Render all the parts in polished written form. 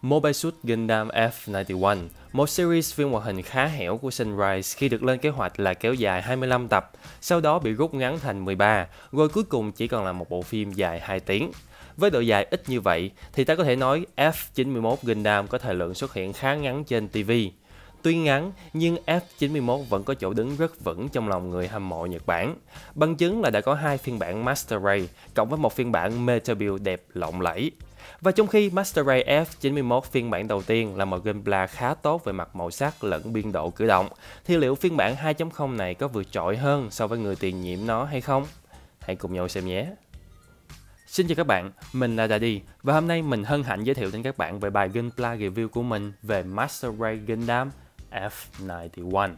Mobile Suit Gundam F91, một series phim hoạt hình khá hẻo của Sunrise khi được lên kế hoạch là kéo dài 25 tập, sau đó bị rút ngắn thành 13, rồi cuối cùng chỉ còn là một bộ phim dài 2 tiếng. Với độ dài ít như vậy thì ta có thể nói F91 Gundam có thời lượng xuất hiện khá ngắn trên TV. Tuy ngắn, nhưng F91 vẫn có chỗ đứng rất vững trong lòng người hâm mộ Nhật Bản. Bằng chứng là đã có 2 phiên bản Master Ray, cộng với một phiên bản Meta Build đẹp lộng lẫy. Và trong khi Master Ray F91 phiên bản đầu tiên là một gameplay khá tốt về mặt màu sắc lẫn biên độ cử động, thì liệu phiên bản 2.0 này có vượt trội hơn so với người tiền nhiệm nó hay không? Hãy cùng nhau xem nhé! Xin chào các bạn, mình là Daddy và hôm nay mình hân hạnh giới thiệu đến các bạn về bài gameplay review của mình về Master Ray Gundam F91.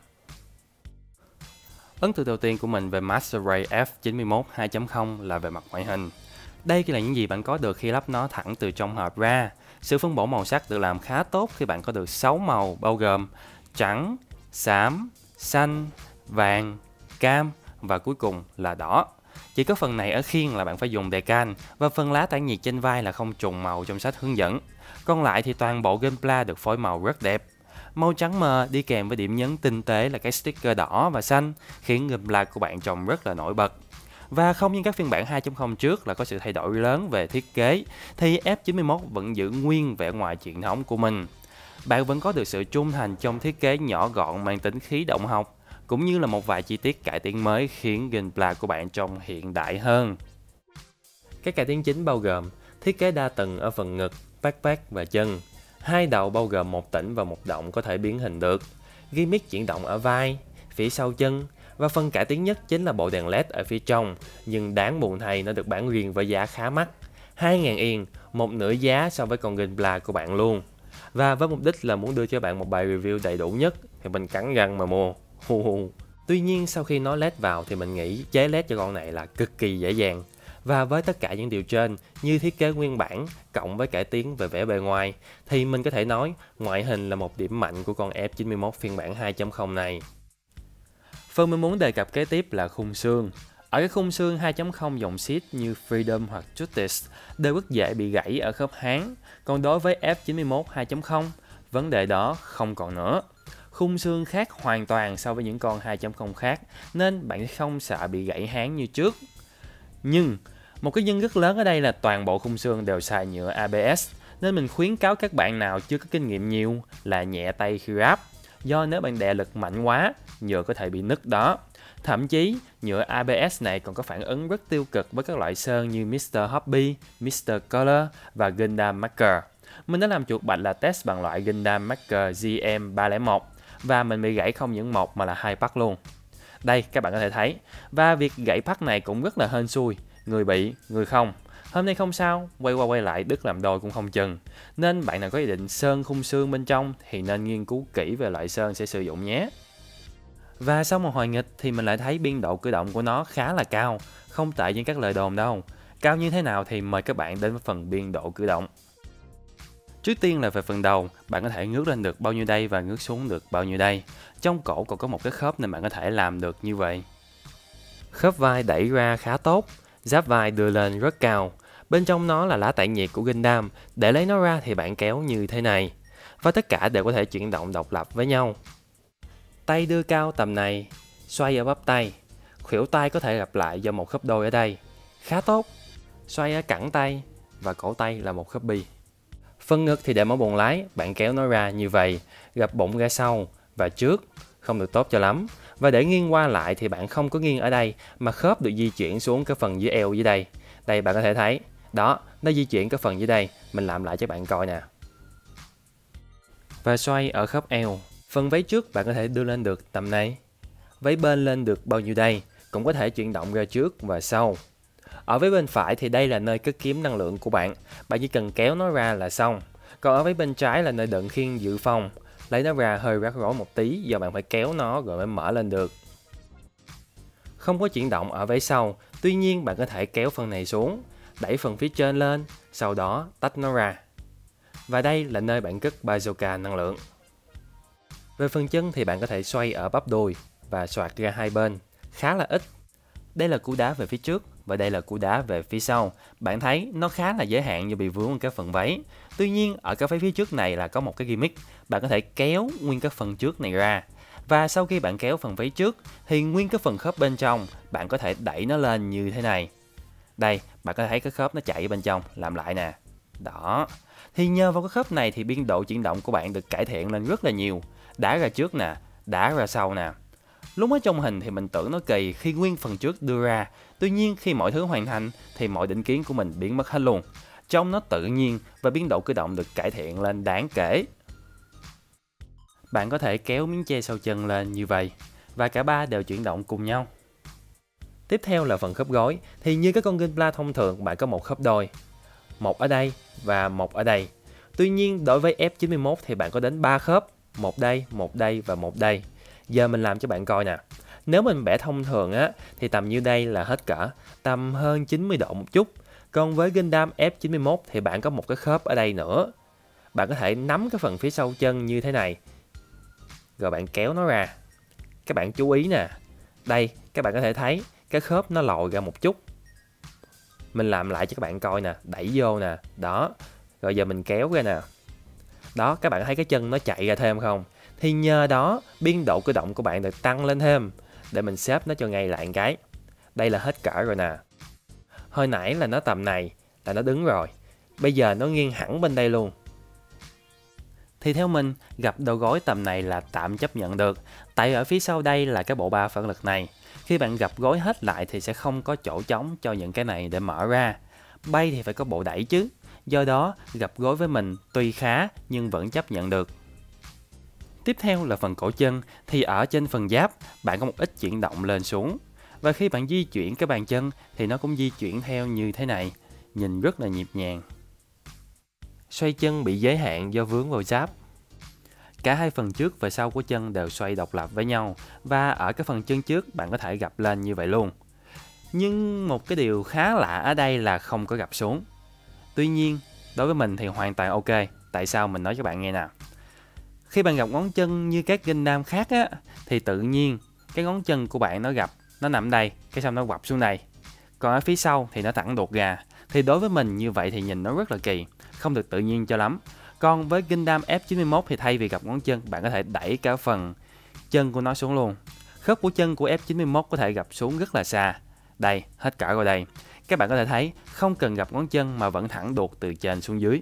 Ấn tượng đầu tiên của mình về Master Ray F91 2.0 là về mặt ngoại hình. Đây là những gì bạn có được khi lắp nó thẳng từ trong hộp ra. Sự phân bổ màu sắc được làm khá tốt khi bạn có được 6 màu bao gồm trắng, xám, xanh, vàng, cam và cuối cùng là đỏ. Chỉ có phần này ở khiên là bạn phải dùng decal và phần lá tản nhiệt trên vai là không trùng màu trong sách hướng dẫn. Còn lại thì toàn bộ gameplay được phối màu rất đẹp. Màu trắng mờ đi kèm với điểm nhấn tinh tế là cái sticker đỏ và xanh khiến gameplay của bạn trông rất là nổi bật. Và không như các phiên bản 2.0 trước là có sự thay đổi lớn về thiết kế, thì F91 vẫn giữ nguyên vẻ ngoài truyền thống của mình. Bạn vẫn có được sự trung thành trong thiết kế nhỏ gọn mang tính khí động học, cũng như là một vài chi tiết cải tiến mới khiến gameplay của bạn trông hiện đại hơn. Các cải tiến chính bao gồm thiết kế đa tầng ở phần ngực, backpack và chân, 2 đầu bao gồm một tĩnh và một động có thể biến hình được, gimmick chuyển động ở vai, phía sau chân, và phần cải tiến nhất chính là bộ đèn LED ở phía trong, nhưng đáng buồn thay nó được bán riêng với giá khá mắc, 2.000 Yên, một nửa giá so với con gameplay của bạn luôn. Và với mục đích là muốn đưa cho bạn một bài review đầy đủ nhất thì mình cắn răng mà mua. Tuy nhiên sau khi nó LED vào thì mình nghĩ chế LED cho con này là cực kỳ dễ dàng. Và với tất cả những điều trên như thiết kế nguyên bản cộng với cải tiến về vẻ bề ngoài thì mình có thể nói ngoại hình là một điểm mạnh của con F91 phiên bản 2.0 này. Phần mình muốn đề cập kế tiếp là khung xương. Ở cái khung xương 2.0 dòng seed như Freedom hoặc Justice đều rất dễ bị gãy ở khớp háng, còn đối với F91 2.0, vấn đề đó không còn nữa. Khung xương khác hoàn toàn so với những con 2.0 khác nên bạn sẽ không sợ bị gãy háng như trước. Nhưng một cái nhưng rất lớn ở đây là toàn bộ khung xương đều xài nhựa ABS, nên mình khuyến cáo các bạn nào chưa có kinh nghiệm nhiều là nhẹ tay khi ráp. Do nếu bạn đè lực mạnh quá, nhựa có thể bị nứt đó. Thậm chí, nhựa ABS này còn có phản ứng rất tiêu cực với các loại sơn như Mr. Hobby, Mr. Color và Gundam Maker. Mình đã làm chuột bạch là test bằng loại Gundam Maker GM301 và mình bị gãy không những một mà là 2 part luôn. Đây, các bạn có thể thấy. Và việc gãy part này cũng rất là hên xui, người bị, người không. Hôm nay không sao, quay qua quay lại đứt làm đôi cũng không chừng. Nên bạn nào có ý định sơn khung xương bên trong thì nên nghiên cứu kỹ về loại sơn sẽ sử dụng nhé. Và sau một hồi nghịch thì mình lại thấy biên độ cử động của nó khá là cao, không tệ như các lời đồn đâu. Cao như thế nào thì mời các bạn đến với phần biên độ cử động. Trước tiên là về phần đầu, bạn có thể ngước lên được bao nhiêu đây và ngước xuống được bao nhiêu đây. Trong cổ còn có một cái khớp nên bạn có thể làm được như vậy. Khớp vai đẩy ra khá tốt, giáp vai đưa lên rất cao. Bên trong nó là lá tản nhiệt của Gundam, để lấy nó ra thì bạn kéo như thế này. Và tất cả đều có thể chuyển động độc lập với nhau. Tay đưa cao tầm này, xoay ở bắp tay. Khuỷu tay có thể gặp lại do một khớp đôi ở đây. Khá tốt. Xoay ở cẳng tay và cổ tay là một khớp bi. Phần ngực thì để mở buồng lái, bạn kéo nó ra như vậy, gập bụng ra sau và trước, không được tốt cho lắm. Và để nghiêng qua lại thì bạn không có nghiêng ở đây, mà khớp được di chuyển xuống cái phần dưới eo dưới đây. Đây bạn có thể thấy, đó, nó di chuyển cái phần dưới đây, mình làm lại cho bạn coi nè. Và xoay ở khớp eo. Phần váy trước bạn có thể đưa lên được tầm này. Váy bên lên được bao nhiêu đây, cũng có thể chuyển động ra trước và sau. Ở váy bên phải thì đây là nơi cất kiếm năng lượng của bạn, bạn chỉ cần kéo nó ra là xong. Còn ở váy bên trái là nơi đựng khiên dự phòng, lấy nó ra hơi rắc rối một tí do bạn phải kéo nó rồi mới mở lên được. Không có chuyển động ở váy sau, tuy nhiên bạn có thể kéo phần này xuống, đẩy phần phía trên lên, sau đó tách nó ra. Và đây là nơi bạn cất bazooka năng lượng. Về phần chân thì bạn có thể xoay ở bắp đùi và xoạc ra hai bên, khá là ít. Đây là cú đá về phía trước và đây là cú đá về phía sau. Bạn thấy nó khá là giới hạn do bị vướng cái phần váy. Tuy nhiên ở cái váy phía trước này là có một cái gimmick, bạn có thể kéo nguyên cái phần trước này ra. Và sau khi bạn kéo phần váy trước thì nguyên cái phần khớp bên trong bạn có thể đẩy nó lên như thế này. Đây, bạn có thể thấy cái khớp nó chạy bên trong, làm lại nè. Đó. Thì nhờ vào cái khớp này thì biên độ chuyển động của bạn được cải thiện lên rất là nhiều. Đá ra trước nè, đá ra sau nè. Lúc ở trong hình thì mình tưởng nó kỳ khi nguyên phần trước đưa ra. Tuy nhiên khi mọi thứ hoàn thành thì mọi định kiến của mình biến mất hết luôn. Trông nó tự nhiên và biên độ cử động được cải thiện lên đáng kể. Bạn có thể kéo miếng che sau chân lên như vậy và cả ba đều chuyển động cùng nhau. Tiếp theo là phần khớp gối. Thì như các con Gunpla thông thường, bạn có một khớp đôi, một ở đây và một ở đây. Tuy nhiên đối với F91 thì bạn có đến 3 khớp, một đây và một đây. Giờ mình làm cho bạn coi nè. Nếu mình vẽ thông thường á thì tầm như đây là hết cỡ, tầm hơn 90 độ một chút. Còn với Gundam F91 thì bạn có một cái khớp ở đây nữa. Bạn có thể nắm cái phần phía sau chân như thế này, rồi bạn kéo nó ra. Các bạn chú ý nè, đây các bạn có thể thấy cái khớp nó lòi ra một chút. Mình làm lại cho các bạn coi nè, đẩy vô nè, đó. Rồi giờ mình kéo ra nè. Đó, các bạn thấy cái chân nó chạy ra thêm không? Thì nhờ đó biên độ cử động của bạn được tăng lên thêm. Để mình xếp nó cho ngay lại một cái. Đây là hết cỡ rồi nè. Hồi nãy là nó tầm này là nó đứng rồi. Bây giờ nó nghiêng hẳn bên đây luôn. Thì theo mình, gặp đầu gối tầm này là tạm chấp nhận được. Tại ở phía sau đây là cái bộ ba phản lực này. Khi bạn gập gối hết lại thì sẽ không có chỗ trống cho những cái này để mở ra. Bay thì phải có bộ đẩy chứ. Do đó, gập gối với mình tuy khá nhưng vẫn chấp nhận được. Tiếp theo là phần cổ chân. Thì ở trên phần giáp, bạn có một ít chuyển động lên xuống. Và khi bạn di chuyển cái bàn chân thì nó cũng di chuyển theo như thế này. Nhìn rất là nhịp nhàng. Xoay chân bị giới hạn do vướng vào giáp. Cả hai phần trước và sau của chân đều xoay độc lập với nhau. Và ở cái phần chân trước bạn có thể gập lên như vậy luôn. Nhưng một cái điều khá lạ ở đây là không có gập xuống. Tuy nhiên, đối với mình thì hoàn toàn ok. Tại sao mình nói cho bạn nghe nào. Khi bạn gập ngón chân như các Gundam khác á, thì tự nhiên cái ngón chân của bạn nó gập, nó nằm đây, cái xong nó quặp xuống đây. Còn ở phía sau thì nó thẳng đột ra. Thì đối với mình như vậy thì nhìn nó rất là kỳ, không được tự nhiên cho lắm. Còn với Gundam F91 thì thay vì gập ngón chân, bạn có thể đẩy cả phần chân của nó xuống luôn. Khớp của chân của F91 có thể gập xuống rất là xa. Đây, hết cỡ rồi đây. Các bạn có thể thấy không cần gập ngón chân mà vẫn thẳng đột từ trên xuống dưới.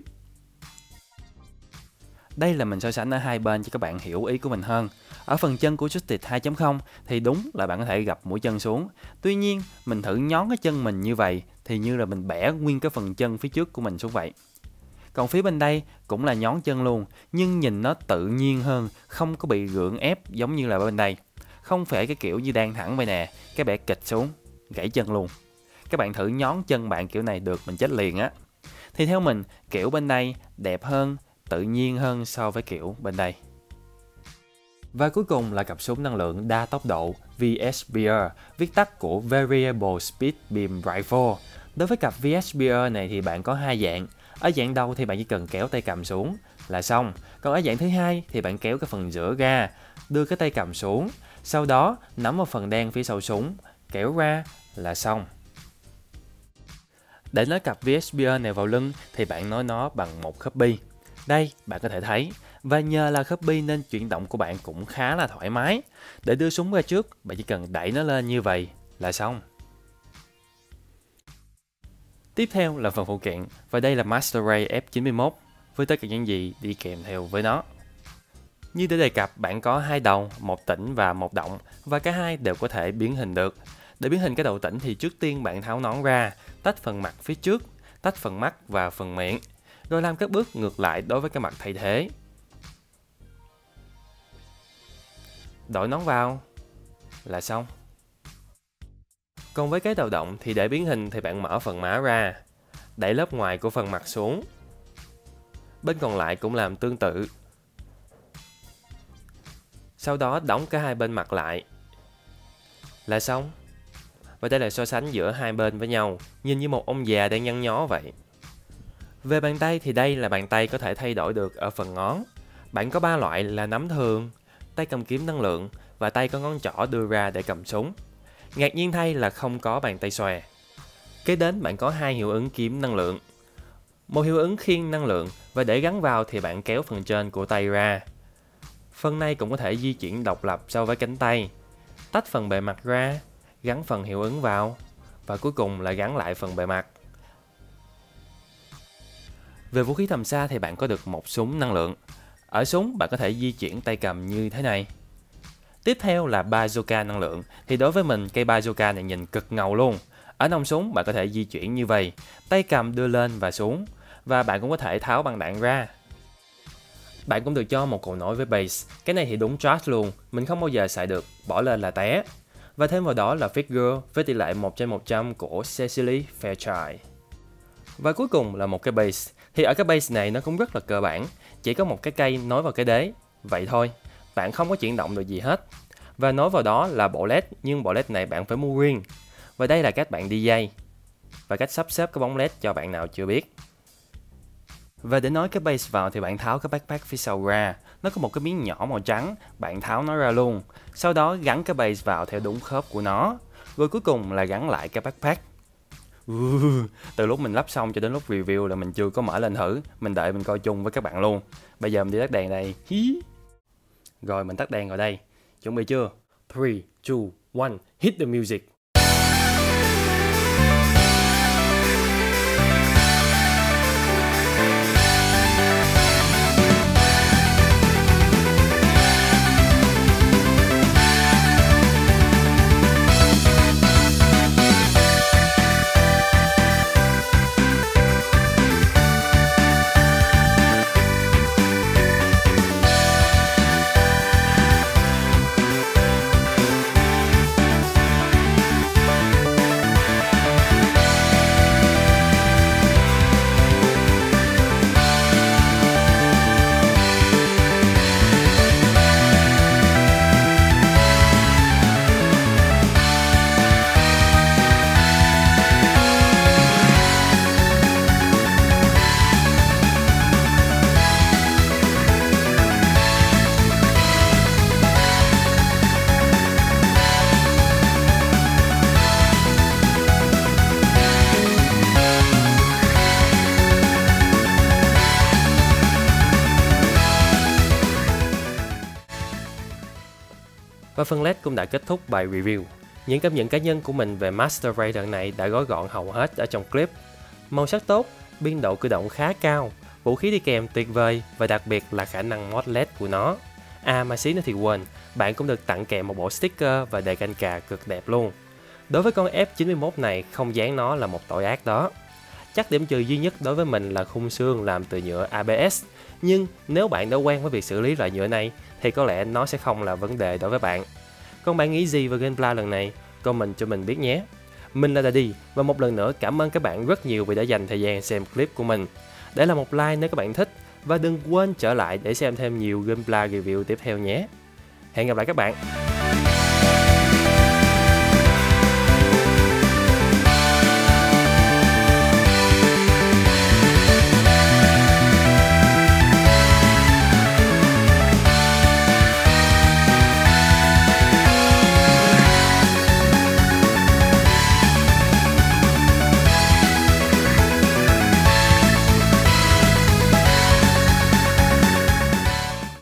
Đây là mình so sánh ở hai bên cho các bạn hiểu ý của mình hơn. Ở phần chân của Justice 2.0 thì đúng là bạn có thể gập mũi chân xuống. Tuy nhiên, mình thử nhón cái chân mình như vậy thì như là mình bẻ nguyên cái phần chân phía trước của mình xuống vậy. Còn phía bên đây cũng là nhón chân luôn, nhưng nhìn nó tự nhiên hơn, không có bị gượng ép giống như là bên đây. Không phải cái kiểu như đang thẳng vậy nè, cái bẻ kịch xuống, gãy chân luôn. Các bạn thử nhón chân bạn kiểu này được mình chết liền á. Thì theo mình, kiểu bên đây đẹp hơn, tự nhiên hơn so với kiểu bên đây. Và cuối cùng là cặp súng năng lượng đa tốc độ VSBR, viết tắt của Variable Speed Beam Rifle. Đối với cặp VSBR này thì bạn có hai dạng. Ở dạng đầu thì bạn chỉ cần kéo tay cầm xuống là xong. Còn ở dạng thứ hai thì bạn kéo cái phần giữa ra, đưa cái tay cầm xuống, sau đó nắm vào phần đen phía sau súng, kéo ra là xong. Để nối cặp VSBR này vào lưng thì bạn nối nó bằng một khớp bi. Đây bạn có thể thấy. Và nhờ là khớp bi nên chuyển động của bạn cũng khá là thoải mái. Để đưa súng ra trước, bạn chỉ cần đẩy nó lên như vậy là xong. Tiếp theo là phần phụ kiện, và đây là Master Ray F91 với tất cả những gì đi kèm theo với nó. Như để đề cập, bạn có hai đầu, một tĩnh và một động, và cả hai đều có thể biến hình được. Để biến hình cái đầu tĩnh thì trước tiên bạn tháo nón ra, tách phần mặt phía trước, tách phần mắt và phần miệng, rồi làm các bước ngược lại đối với cái mặt thay thế. Đổi nón vào là xong. Còn với cái đầu động thì để biến hình thì bạn mở phần má ra, đẩy lớp ngoài của phần mặt xuống. Bên còn lại cũng làm tương tự. Sau đó đóng cả hai bên mặt lại là xong. Và đây là so sánh giữa hai bên với nhau, nhìn như một ông già đang nhăn nhó vậy. Về bàn tay thì đây là bàn tay có thể thay đổi được ở phần ngón. Bạn có 3 loại là nắm thường, tay cầm kiếm năng lượng và tay có ngón trỏ đưa ra để cầm súng. Ngạc nhiên thay là không có bàn tay xòe. Kế đến bạn có hai hiệu ứng kiếm năng lượng. Một hiệu ứng khiêng năng lượng và để gắn vào thì bạn kéo phần trên của tay ra. Phần này cũng có thể di chuyển độc lập so với cánh tay. Tách phần bề mặt ra, gắn phần hiệu ứng vào và cuối cùng là gắn lại phần bề mặt. Về vũ khí tầm xa thì bạn có được một súng năng lượng. Ở súng bạn có thể di chuyển tay cầm như thế này. Tiếp theo là bazooka năng lượng. Thì đối với mình cây bazooka này nhìn cực ngầu luôn. Ở nòng súng bạn có thể di chuyển như vậy, tay cầm đưa lên và xuống. Và bạn cũng có thể tháo băng đạn ra. Bạn cũng được cho một cầu nối với base. Cái này thì đúng charge luôn, mình không bao giờ xài được, bỏ lên là té. Và thêm vào đó là figure với tỷ lệ 1/100 của Cecily Fairchild. Và cuối cùng là một cái base. Thì ở cái base này nó cũng rất là cơ bản, chỉ có một cái cây nối vào cái đế, vậy thôi. Bạn không có chuyển động được gì hết. Và nối vào đó là bộ led, nhưng bộ led này bạn phải mua riêng. Và đây là cách bạn đi dây. Và cách sắp xếp cái bóng led cho bạn nào chưa biết. Và để nối cái base vào thì bạn tháo cái backpack phía sau ra. Nó có một cái miếng nhỏ màu trắng, bạn tháo nó ra luôn. Sau đó gắn cái base vào theo đúng khớp của nó. Rồi cuối cùng là gắn lại cái backpack. Từ lúc mình lắp xong cho đến lúc review là mình chưa có mở lên thử. Mình đợi mình coi chung với các bạn luôn. Bây giờ mình đi tắt đèn đây. Rồi mình tắt đèn rồi đây. Chuẩn bị chưa? 3, 2, 1, hit the music. Và phần LED cũng đã kết thúc bài review. Những cảm nhận cá nhân của mình về Master Ray đợt này đã gói gọn hầu hết ở trong clip. Màu sắc tốt, biên độ cử động khá cao, vũ khí đi kèm tuyệt vời và đặc biệt là khả năng mod LED của nó. À mà xí nữa thì quên, bạn cũng được tặng kèm một bộ sticker và đề canh cà cực đẹp luôn. Đối với con F91 này, không dán nó là một tội ác đó. Chắc điểm trừ duy nhất đối với mình là khung xương làm từ nhựa ABS. Nhưng nếu bạn đã quen với việc xử lý loại nhựa này thì có lẽ nó sẽ không là vấn đề đối với bạn. Còn bạn nghĩ gì về gameplay lần này? Comment cho mình biết nhé. Mình là Daddy và một lần nữa cảm ơn các bạn rất nhiều vì đã dành thời gian xem clip của mình. Để lại một like nếu các bạn thích và đừng quên trở lại để xem thêm nhiều gameplay review tiếp theo nhé. Hẹn gặp lại các bạn.